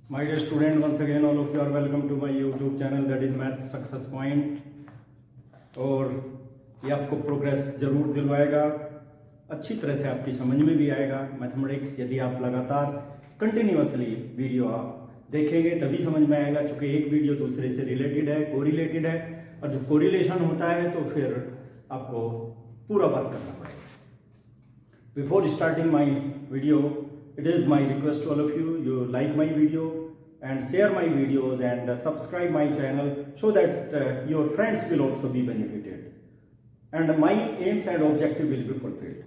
My dear student, once again all of you are welcome to my YouTube channel that is Math Success Point। और ये आपको progress ज़रूर दिलवाएगा, अच्छी तरह से आपकी समझ में भी आएगा मैथमेटिक्स। यदि आप लगातार कंटिन्यूअसली वीडियो आप देखेंगे तभी समझ में आएगा, क्योंकि एक वीडियो दूसरे से रिलेटेड है, कोरिलेटेड है, और जब कोरिलेशन होता है तो फिर आपको पूरा वर्क करना पड़ेगा। Before starting my video, it is my request to all of you like my video and share my videos and subscribe my channel so that your friends will also be benefited and my aims and objective will be fulfilled।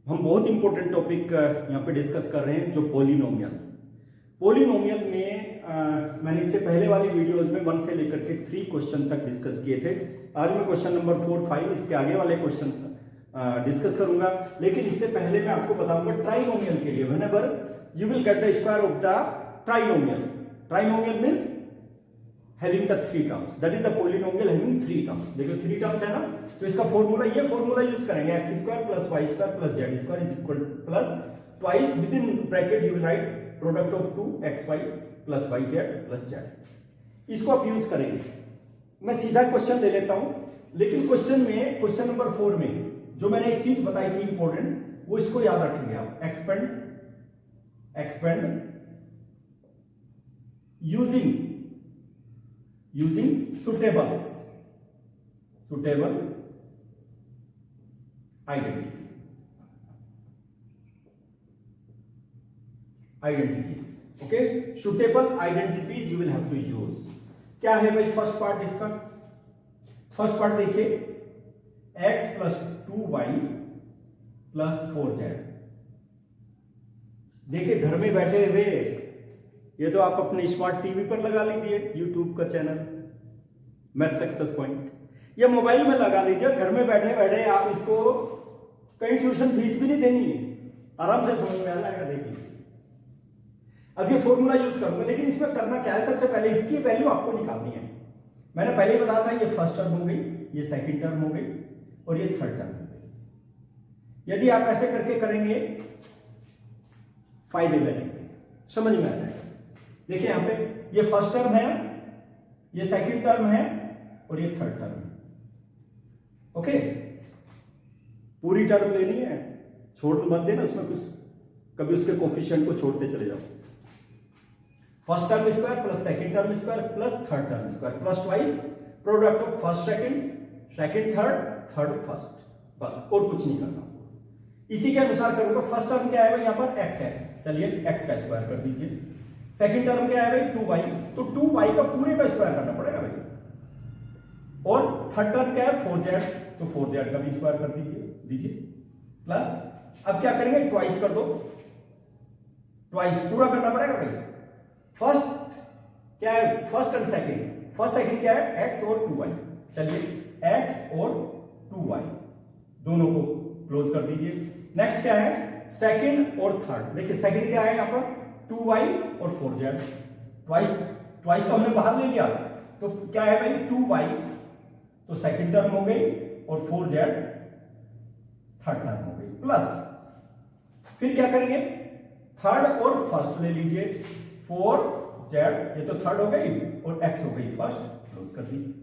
हम बहुत important topic यहाँ पे discuss कर रहे हैं, जो polynomial में मैंने इससे पहले वाली वीडियोस में 1 से लेकर के 3 क्वेश्चन तक डिस्कस किए थे। आज मैं क्वेश्चन नंबर 4, 5 इसके आगे वाले क्वेश्चन डिस्कस करूंगा। लेकिन इससे पहले मैं आपको बताऊंगा ट्राइनोमियल के लिए, whenever you will get the square of the trinomial means having the 3 terms, that is the polynomial having 3 terms. देखो 3 टर्म्स है ना, तो इसका फॉर्मूला, ये फॉर्मूला यूज करेंगे, x square plus y square plus z square is equal plus twice with in bracket you will write product of 2xy plus yz plus z। इसको आप use करेंगे। मैं सीधा क्वेश्चन ले लेता हूं, लेकिन क्वेश्चन नंबर 4 में जो मैंने एक चीज बताई थी इंपॉर्टेंट, वो इसको याद रखेंगे आप। Expand using suitable identities. Okay, suitable identities you will have to use. क्या है भाई फर्स्ट पार्ट इसका? फर्स्ट पार्ट देखिए, x plus 2y plus 4z। देखिए घर में बैठे हुए ये तो आप अपने स्मार्ट टीवी पर लगा लीजिए यूट्यूब का चैनल मैथ सक्सेस पॉइंट, या मोबाइल में लगा लीजिए। घर में बैठे बैठे आप इसको कहीं ट्यूशन फीस भी नहीं देनी, आराम से समझ में आ जाएगा। देखिए अब ये फॉर्मूला यूज करूंगा, लेकिन इसमें करना क्या है, सबसे पहले इसकी वैल्यू आपको निकालनी है। मैंने पहले ही बताया था, ये फर्स्ट टर्म हो गई, ये सेकंड टर्म हो गई, और ये थर्ड टर्म हो गई। यदि आप ऐसे करके करेंगे फायदे बनेंगे, समझ में आ जाएगा। देखिए यहां पे ये फर्स्ट टर्म है, ये सेकंड टर्म है, और ये थर्ड टर्म है। ओके, पूरी टर्म लेनी है, छोड़ मत देना उसमें कुछ, कभी उसके कोफिशिएंट को छोड़ते चले जाओ। First term square plus second term square plus third term square plus twice product of first second third first, बस और कुछ नहीं करना। इसी के अनुसार करूंगा। फर्स्ट टर्म क्या है भाई, यहां पर x है, चलिए x का स्क्वायर कर दीजिए। सेकंड टर्म क्या है भाई 2y, तो 2y का पूरे का स्क्वायर करना पड़ेगा भाई। और थर्ड टर्म क्या है 4z, तो 4z का भी स्क्वायर कर दीजिए प्लस अब क्या करेंगे, ट्वाइस कर दो, ट्वाइस पूरा करना पड़ेगा भाई। फर्स्ट क्या है, first and second, first second क्या है x और 2y, चलिए x और 2y दोनों को क्लोज कर दीजिए। नेक्स्ट क्या है, सेकंड और थर्ड। देखिए सेकंड क्या है यहां पर 2y और 4z, ट्वाइस तो हमने बाहर ले लिया, तो क्या है भाई 2y, तो सेकंड टर्म हो गई, और 4z थर्ड टर्म हो गई, प्लस फिर क्या करेंगे, थर्ड और फर्स्ट ले लीजिए, 4z ये तो थर्ड हो गई और x हो गई फर्स्ट, क्लोज कर दीजिए।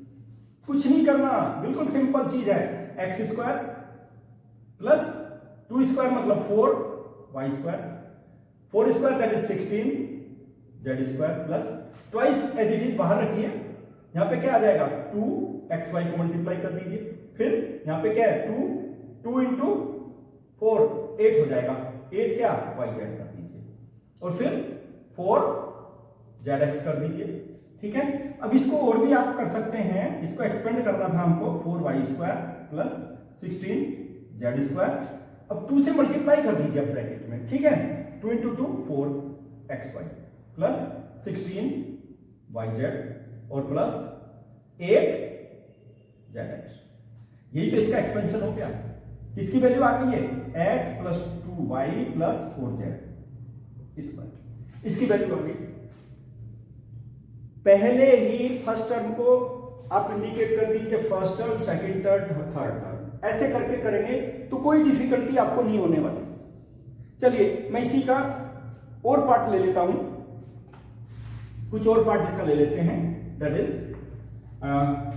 कुछ नहीं करना, बिल्कुल सिंपल चीज है। एक्स स्क्वायर प्लस 2 स्क्वायर मतलब 4y square, 4 square that is 16z square plus twice as it is बाहर रखिए। यहां पे क्या आ जाएगा 2xy को मल्टीप्लाई कर दीजिए, फिर यहां पे क्या है 2 इंटू 4 8 हो जाएगा, 8 क्या yz कर दीजिए, और फिर 4zx कर दीजिए। ठीक है, अब इसको और भी आप कर सकते हैं, इसको एक्सपेंड करना था हमको, 4y square plus 16z square. अब 2 से मल्टीप्लाई कर दीजिए अब ब्रैकेट में, ठीक है, 2 इंटू 2 4xy प्लस 16yz और प्लस 8zx। यही तो इसका एक्सपेंशन हो गया। इसकी वैल्यू आ गई है x plus 2y plus 4z square, इसकी वैल्यू आ गई। पहले ही फर्स्ट टर्म को आप इंडिकेट कर दीजिए, first term second term third term, ऐसे करके करेंगे तो कोई डिफिकल्टी आपको नहीं होने वाली। चलिए मैं इसी का और पार्ट ले लेता हूं। कुछ और पार्ट इसका ले लेते हैं, दैट इज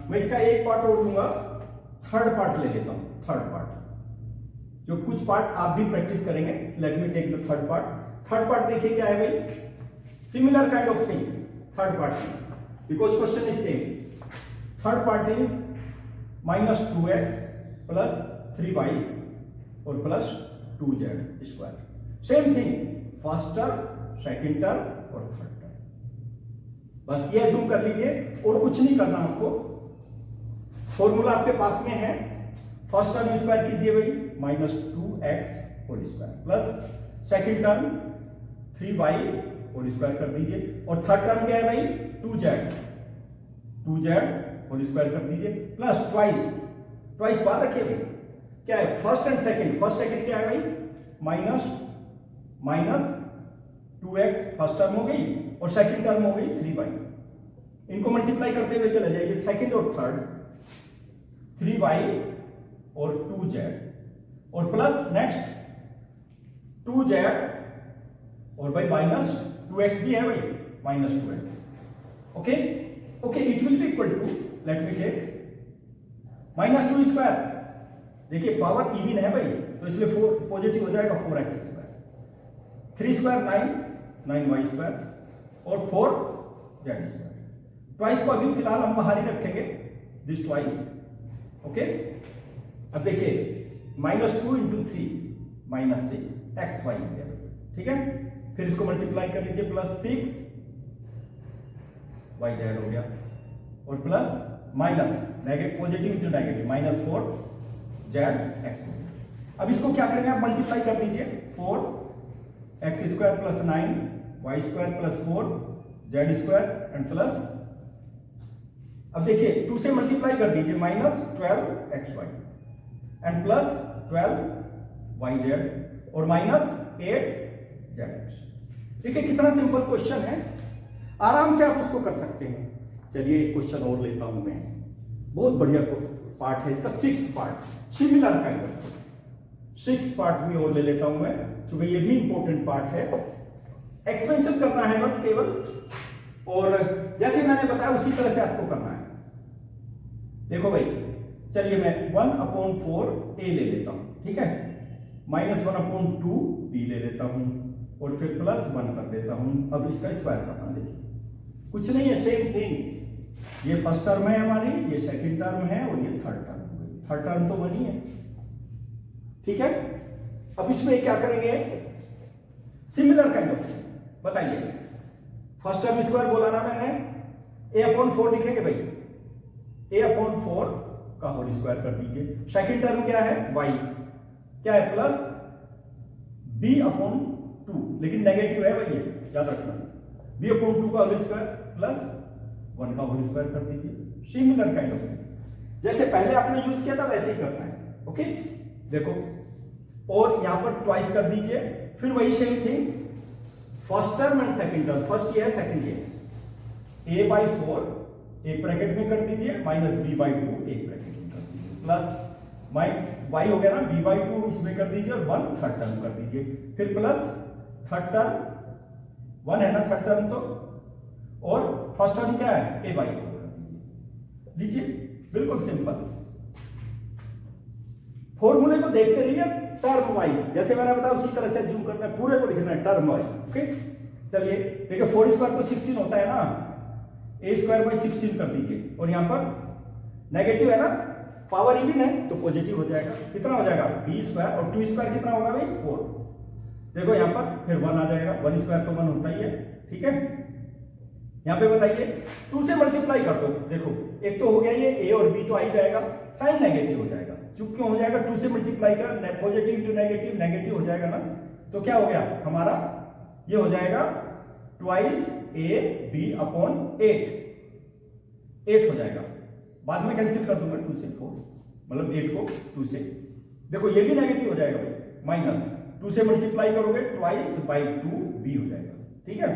मैं इसका एक पार्ट और लूंगा, थर्ड पार्ट ले लेता हूं, थर्ड पार्ट जो कुछ पार्ट आप भी प्रैक्टिस करेंगे। Let me take the third part. Third part देखिए क्या है भाई, similar kind of thing third part, because question is same. Third part is -2x plus 3y और plus 2z square. Same thing, first term, second term और third term. बस ये assume कर लीजिए और कुछ नहीं करना आपको। फॉर्मूला आपके पास में है, फर्स्ट टर्म स्क्वायर कीजिए भाई, -2x whole square plus second term 3y whole square कर दीजिए, और थर्ड टर्म क्या है भाई 2z होल स्क्वायर कर दीजिए, प्लस ट्वाइस बार रखिए भाई। क्या है first and second, first second क्या है भाई माइनस 2x फर्स्ट टर्म हो गई और सेकेंड टर्म हो गई 3y। इनको मल्टीप्लाई करते हुए चले जाइए, सेकेंड और थर्ड 3y और 2z और प्लस नेक्स्ट 2z और भाई -2x भी है भाई, -2x। Okay okay, it will be equal to, let me take -2 square. देखिए पावर इवन है भाई, तो इसलिए 4 पॉजिटिव हो जाएगा, 4x square, 3 square 9y square और 4z स्क्वायर। ट्वाइस को अभी फिलहाल हम बाहर ही रखेंगे, दिस ट्वाइस। ओके, अब देखिए -2 × 3 -6 xy हो गया, ठीक है। फिर इसको मल्टीप्लाई कर लीजिए, +6 yz हो गया और plus minus negative positive into negative -4 zx हो गया। अब इसको क्या करेंगे आप, मल्टीप्लाई कर दीजिए, 4x square plus 9y square plus 4 z square and plus, अब देखिए 2 से मल्टीप्लाई कर दीजिए, -12xy एंड प्लस 12yz और -8zx। देखिए कितना सिंपल क्वेश्चन है, आराम से आप उसको कर सकते हैं। चलिए एक क्वेश्चन और लेता हूं मैं, बहुत बढ़िया पार्ट है इसका, 6th part, similar kind of 6th part भी और ले लेता हूं मैं, क्योंकि ये भी इंपॉर्टेंट पार्ट है। एक्सपेंशन करना है बस केवल, और जैसे मैंने बताया उसी तरह से आपको करना है। देखो भाई, चलिए मैं 1/4 a ले लेता हूं, ठीक है, -1/2 b ले लेता हूं और फिर +1 कर देता हूं। अब इसका स्क्वायर करना, देखिए कुछ नहीं है, सेम थिंग। ये फर्स्ट टर्म है हमारी, ये सेकंड टर्म है और ये थर्ड टर्म। थर्ड टर्म तो बनी है, ठीक है। अब इसमें क्या करेंगे, सिमिलर काइंड ऑफ, बताइए। फर्स्ट टर्म स्क्वायर बोला ना मैंने, a/4 लिखेंगे भाई, a/4 का होल स्क्वायर कर दीजिए। सेकंड टर्म क्या है y, क्या है प्लस b/2, लेकिन नेगेटिव है भाई, ये याद रखना, b/2 का होल स्क्वायर प्लस 1 का होल स्क्वायर कर दीजिए। सिमिलर काइंड ऑफ, जैसे पहले आपने यूज किया था वैसे ही करना है। ओके, देखो, और यहां पर ट्वाइस कर दीजिए, फिर वही same thing, first term and second term, first ये है सेकंड ये, a/4 एक ब्रैकेट में कर दीजिए, -b/2 एक ब्रैकेट में कर दीजिए, प्लस y हो गया ना, b/2 इसमें कर दीजिए और 1 थर्ड टर्म कर दीजिए, फिर प्लस थर्ड टर्म 1 है ना थर्ड टर्म तो, और फर्स्ट टर्म क्या है a/4 लीजिए, बिल्कुल सिंपल। फॉर्मूले को देखते रहिए टर्म वाइज, जैसे मैंने बताया उसी तरह से जूम करना है, पूरे को लिखना है टर्म वाइज। ओके, चलिए देखिए 4 स्क्वायर तो 16 होता है ना, a²/16 कर दीजिए, और यहां पर नेगेटिव है ना, पावर इवन है तो पॉजिटिव हो जाएगा, कितना हो जाएगा b² और 2 स्क्वायर कितना होगा भाई 4। देखो यहां पर फिर 1 आ जाएगा, 1 स्क्वायर तो 1 होता ही है, ठीक है। यहां पे बताइए 2 से मल्टीप्लाई कर दो, देखो एक तो हो गया ये a और b तो आ ही जाएगा, साइन नेगेटिव हो जाएगा, चूंकि क्यों हो जाएगा 2 से मल्टीप्लाई कर, पॉजिटिव इंटू नेगेटिव, नेगेटिव हो जाएगा ना, तो क्या हो गया हमारा, ये हो जाएगा ट्वाइस ab/8 8 हो जाएगा, बाद में कैंसिल कर दूंगा 2 से 4, मतलब 8 को 2 से, देखो ये भी नेगेटिव हो जाएगा भाई, माइनस 2 से मल्टीप्लाई करोगे ट्वाइस/2 b हो जाएगा, ठीक है,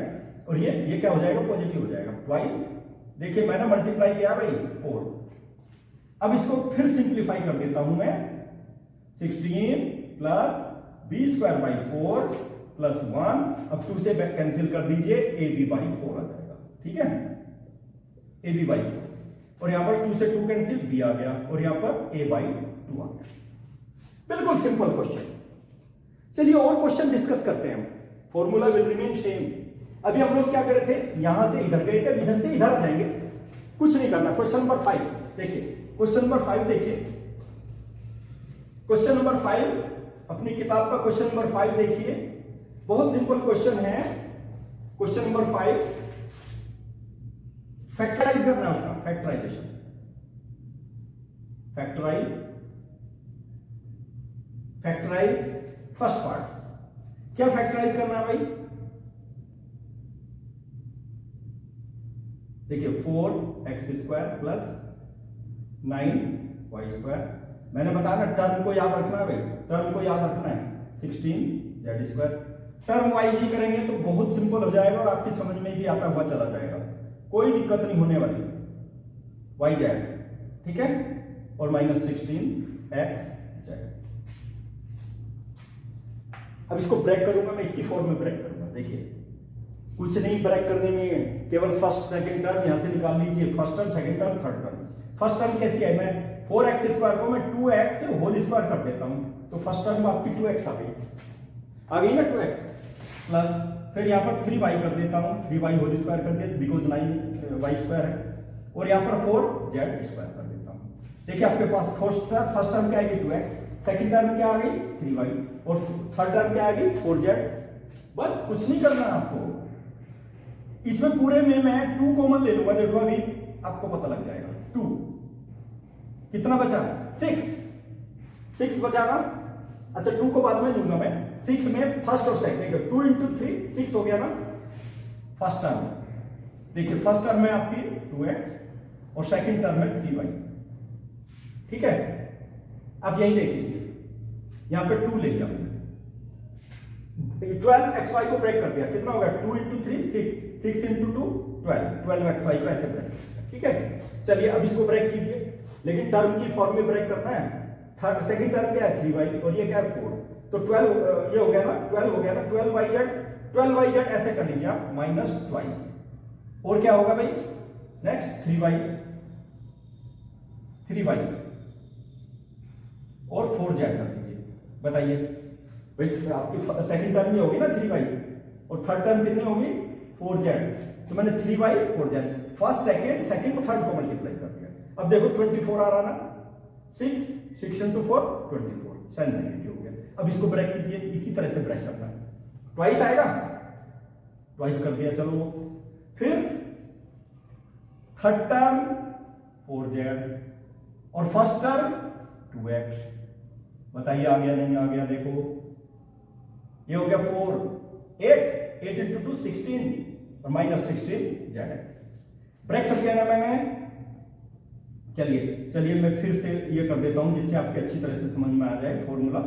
और ये क्या हो जाएगा पॉजिटिव हो जाएगा, ट्वाइस, देखिए मैंने मल्टीप्लाई किया भाई 4। अब इसको फिर सिंप्लीफाई कर देता हूं मैं, 16 प्लस b²/4 प्लस 1, अब 2 से कैंसिल कर दीजिए ab/4 आ जाएगा, ठीक है, ए बी बाई 4 और यहाँ पर 2 से 2 कैंसिल, बी आ गया और यहाँ पर ए बाई 2 आ गया। बिल्कुल सिंपल क्वेश्चन। चलिए और क्वेश्चन डिस्कस करते हैं हम। Formula will remain same. अभी हम लोग क्या कर रहे थे, यहां से इधर गए थे, इधर से इधर आ जाएंगे, कुछ नहीं करना। क्वेश्चन नंबर 5 देखिए, क्वेश्चन नंबर 5 देखिए, क्वेश्चन नंबर 5 अपनी किताब का क्वेश्चन नंबर 5 देखिए, बहुत सिंपल क्वेश्चन है। क्वेश्चन नंबर 5 फैक्टराइज करना है उसका, फैक्टराइजेशन, फैक्टराइज फर्स्ट पार्ट। क्या फैक्टराइज करना है भाई, देखिए 4x² प्लस 9y²। मैंने बताया ना टर्म को याद रखना है भाई, टर्म को याद रखना है, 16z²। टर्म yg करेंगे तो बहुत सिंपल हो जाएगा और आपकी समझ में भी आता हुआ चला जाएगा, कोई दिक्कत नहीं होने वाली। yz, ठीक है, और -16xz। अब इसको ब्रेक करूंगा मैं, इसकी फॉर्म में ब्रेक करूंगा। देखिए कुछ नहीं ब्रेक करने में, केवल फर्स्ट सेकंड टर्म यहां से निकाल लीजिए, first term, second term, third term. First term कैसी है, मैं 4x² को मैं 2x होल स्क्वायर कर देता हूं, तो फर्स्ट टर्म आपकी 2x आ गई ना, 2x प्लस फिर यहाँ पर 3y कर देता हूं, 3y होल स्क्वायर कर दिया बिकॉज 9y² है, और यहाँ पर 4z² कर देता हूं। देखिए आपके पास फर्स्ट टर्म क्या आएगी 2x, सेकंड टर्म क्या आ गई 3y, और थर्ड टर्म क्या आ गई 4z। बस कुछ नहीं करना आपको, इसमें पूरे में मैं 2 कॉमन ले लूंगा। देखो अभी आपको पता लग जाएगा, 2 कितना बचा, 6 बचा ना। अच्छा 2 को बाद में लूंगा मैं, 6 में फर्स्ट और सेकंड, देखिए 2 × 3 6 हो गया ना फर्स्ट टर्म। देखिए फर्स्ट टर्म में आपकी 2x और सेकंड टर्म में 3y, ठीक है। अब यही देख लीजिए, यहां पे 2 ले लिया हमने, 12xy को ब्रेक कर दिया, कितना होगा 2 × 3 6 × 2 12xy को ऐसे ब्रेक, ठीक है। चलिए अब इसको ब्रेक कीजिए, लेकिन टर्म की फॉर्म में ब्रेक करना है। थर्ड सेकंड टर्म क्या है 3y और ये क्या है 4, तो 12 ये हो गया ना, 12 हो गया ना, 12yz ऐसे कर लीजिए आप, -2 और क्या होगा भाई नेक्स्ट 3y और 4z कर दीजिए। बताइए भाई आपकी सेकंड टर्म में होगी ना 3y और थर्ड टर्म कितनी होगी 4z, तो मैंने 3y 4z फर्स्ट सेकंड को थर्ड को मल्टीप्लाई कर दिया। अब देखो 24 आ रहा ना, 6 × 4 24, साइन नेगेटिव हो गया। अब इसको ब्रेक कीजिए, इसी तरह से ब्रेक करना है, ट्वाइस आएगा, ट्वाइस कर दिया। चलो फिर थर्ड टर्म 4z और फर्स्ट टर्म 2x। बताइए आ गया नहीं आ गया, देखो ये हो गया 4 8 × 2 16 और -16zx। ब्रेक कर दिया ना मैंने। चलिए मैं फिर से ये कर देता हूं जिससे आपके अच्छी तरह से समझ में आ जाए फॉर्मूला।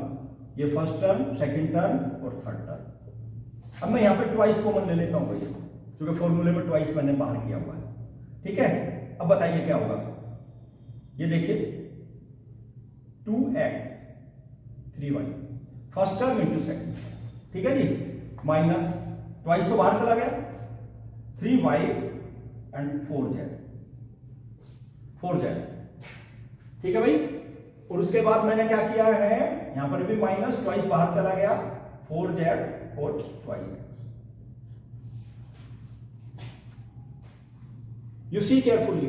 ये फर्स्ट टर्म, सेकंड टर्म और थर्ड टर्म। अब मैं यहां पे ट्वाइस कॉमन ले लेता हूं भाई, क्योंकि फॉर्मूले में ट्वाइस मैंने बाहर किया हुआ है, ठीक है। अब बताइए क्या होगा, ये देखिए 2x 3y first term into second, ठीक है जी, माइनस ट्वाइस तो बाहर चला गया, 3y एंड 4z, ठीक है भाई। और उसके बाद मैंने क्या किया है, यहां पर भी माइनस, ट्वाइस बाहर चला गया, 4z और twice. You see carefully,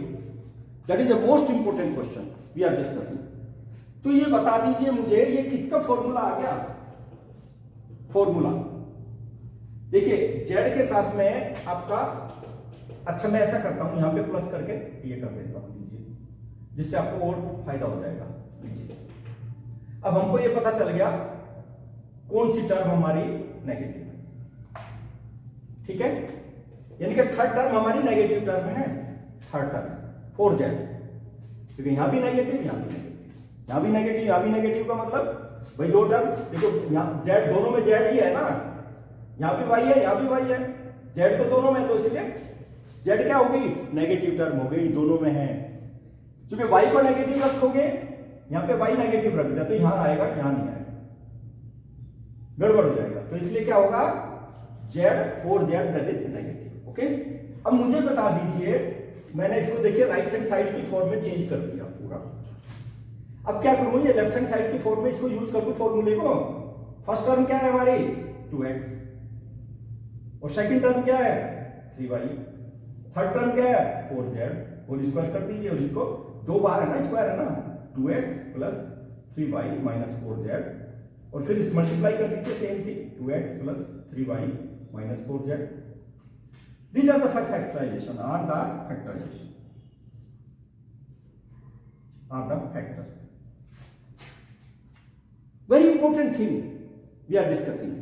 that is the most important question we are discussing. तो ये बता दीजिए मुझे, ये किसका फॉर्मूला आ गया, फॉर्मूला देखिए z के साथ में आपका, अच्छा मैं ऐसा करता हूं यहां पे प्लस करके ये कर देता हूं, लीजिए, जिससे आपको और फायदा हो जाएगा। लीजिए अब हमको ये पता चल गया कौन सी टर्म हमारी नेगेटिव है, ठीक है, यानी कि थर्ड टर्म हमारी नेगेटिव टर्म है, थर्ड टर्म 4z, क्योंकि यहां भी नेगेटिव, यहां भी नेगेटिव, यहां भी नेगेटिव, यहां भी नेगेटिव का मतलब भाई दो टर्म, देखो यहां z दोनों में z ही है ना, यहां भी y है, यहां भी y है, z तो दोनों में, तो इसलिए z क्या हो गई, नेगेटिव टर्म हो गई, दोनों में है। क्योंकि y को नेगेटिव रखोगे, यहां पे y नेगेटिव रख दिया तो यहां आएगा, यहां नहीं आएगा, गड़बड़ हो जाएगा, तो इसलिए क्या होगा z 4z that is negative. Okay, अब मुझे बता दीजिए, मैंने इसको देखिए राइट हैंड साइड की फॉर्म में चेंज कर दिया पूरा। अब क्या करूं, ये लेफ्ट हैंड साइड की फॉर्म में इसको यूज कर दूं फॉर्मूले को। फर्स्ट टर्म क्या है हमारी 2x, और सेकंड टर्म क्या है 3y, थर्ड टर्म क्या है 4z, और स्क्वायर कर दीजिए, और इसको दो बार है ना, स्क्वायर है ना, 2x plus 3y minus 4z, और फिर मल्टीप्लाई कर दीजिए same thing, 2x plus 3y minus 4z। These are the factorization, are the factorization, are the factors. Very important thing we are discussing.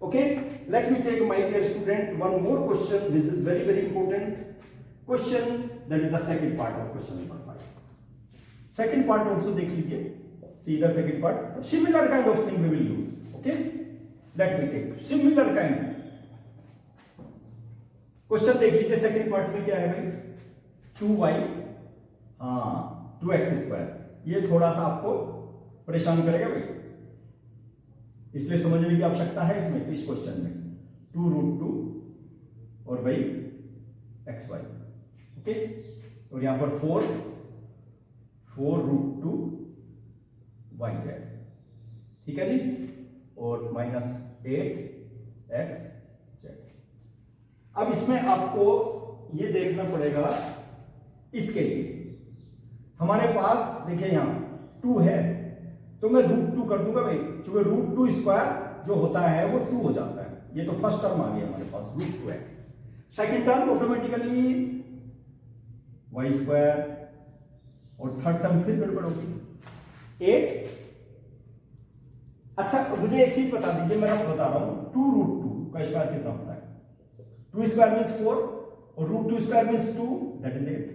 Okay, let me take, my dear student, one more question. This is very very important question, that is the second part of question number 5. Second part also देख लीजिए, see the second part. Similar kind of thing we will use. Okay, let me take similar kind. Question देख लीजिए, second part में क्या है भाई 2y, हाँ 2x square, ये थोड़ा सा आपको परेशान करेगा भाई, इसलिए समझने की आवश्यकता है इसमें, इस क्वेश्चन में 2√2 और भाई xy, ओके, और यहां पर 4√2 yz, ठीक है जी, और माइनस 8x। अब इसमें आपको ये देखना पड़ेगा, इसके लिए हमारे पास देखिए यहां 2 है, तो मैं √2 कर दूंगा भाई, क्योंकि √2 स्क्वायर जो होता है वो 2 हो जाता है। ये तो फर्स्ट टर्म आ गया हमारे पास √2x, second term automatically y square, और थर्ड टर्म फिर गड़बड़ होगी 8। अच्छा मुझे एक चीज बता दीजिए, मैं आपको बता रहा हूं 2√2 का स्क्वायर कितना होता है, 2 स्क्वायर मीन्स 4, और √2 स्क्वायर मीन्स 2, दैट इज 8।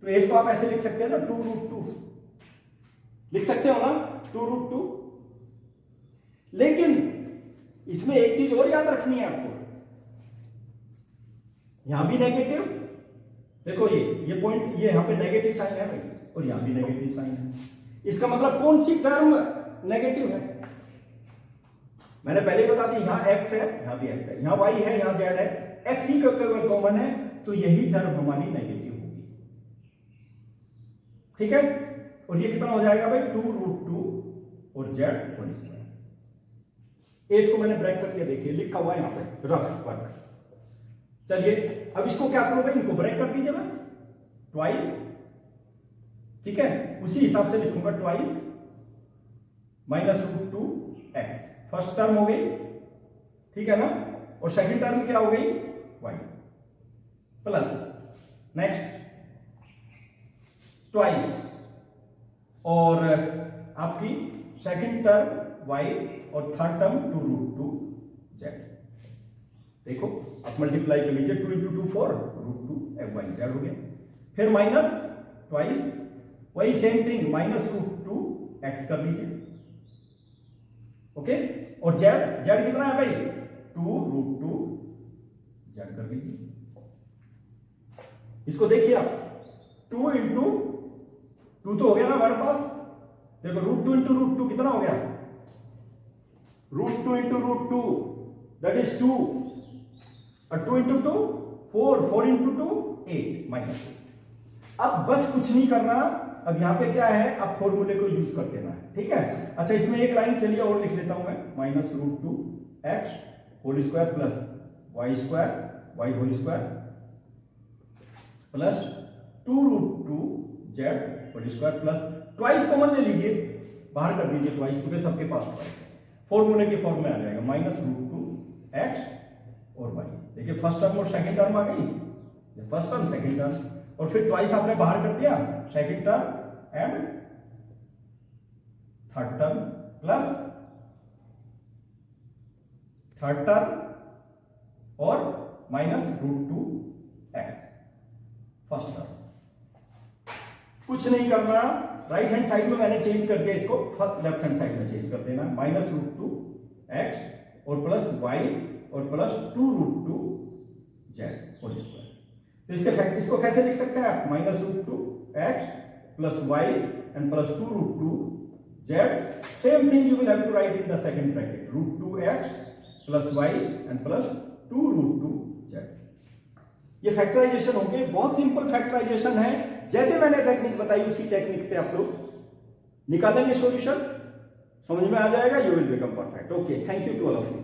तो 8 को आप ऐसे लिख सकते हैं ना, 2√2 लिख सकते हो ना, 2√2। लेकिन इसमें एक चीज और याद रखनी है आपको, यहां भी नेगेटिव, देखो ये पॉइंट, ये यहां पे नेगेटिव साइन है भाई, और यहां भी नेगेटिव साइन है। इसका मतलब कौन सी टर्म नेगेटिव है, मैंने पहले बता दी, यहां x है, यहां भी x है, यहां y है, यहां z है, x ही कॉमन है, तो यही टर्म हमारी नेगेटिव होगी, ठीक है। और ये कितना हो जाएगा भाई 2√2 और z होल स्क्वायर। 8 को मैंने ब्रेक करके देखिए, लिखा हुआ है यहां पे रफ वर्क। चलिए अब इसको क्या करो भाई, इनको ब्रेक कर दीजिए बस, ट्वाइस, ठीक है, उसी हिसाब से लिखूंगा twice minus √2x, first term हो गई, ठीक है ना, और सेकंड टर्म क्या हो गई y, प्लस नेक्स्ट ट्वाइस, और आपकी सेकंड टर्म y, और थर्ड टर्म 2√2z। देखो आप मल्टीप्लाई कर लीजिए, 2 × 2 4, √2 हो गया, फिर माइनस ट्वाइस, वही सेम थिंग माइनस √2x कर लीजिए, ओके, और z कितना है भाई 2√2z कर लीजिए। इसको देखिए आप, 2 × 2 तो हो गया ना हमारे पास, देखो √2 × √2 कितना हो गया, √2 × √2 दैट इज 2, और 2 × 2 4, 4 × 2 8 माइनस 8। अब बस कुछ नहीं करना, अब यहां पे क्या है, अब फॉर्मूले को यूज कर देना है, ठीक है। अच्छा इसमें एक लाइन चलिए और लिख लेता हूं मैं, minus √2x whole square plus y square y whole square plus 2√2z whole square plus twice common ले लीजिए, बाहर कर दीजिए ट्वाइस, क्योंकि सबके पास ट्वाइस है, फॉर्मूले की फॉर्म में आ जाएगा माइनस √2x और y। देखिए फर्स्ट टर्म और सेकंड टर्म आ गई, फर्स्ट टर्म सेकंड टर्म, और फिर ट्वाइस आपने बाहर कर दिया, second term and third term plus third term और माइनस √2x फर्स्ट टर्म। कुछ नहीं करना, राइट हैंड साइड में मैंने चेंज कर दिया इसको, लेफ्ट हैंड साइड में चेंज कर देना, माइनस √2x और प्लस y और प्लस 2√2z होल स्क्वायर। तो इसके फैक्ट, इसको कैसे लिख सकते हैं आप, minus √2x plus y and plus 2√2z, same thing you will have to write in the second bracket, √2x plus y and plus 2√2z। ये फैक्टराइजेशन हो गए, बहुत सिंपल फैक्टराइजेशन है, जैसे मैंने टेक्निक बताई उसी टेक्निक से आप लोग निकालेंगे सॉल्यूशन, समझ में आ जाएगा, you will become perfect. Okay, thank you to all of you.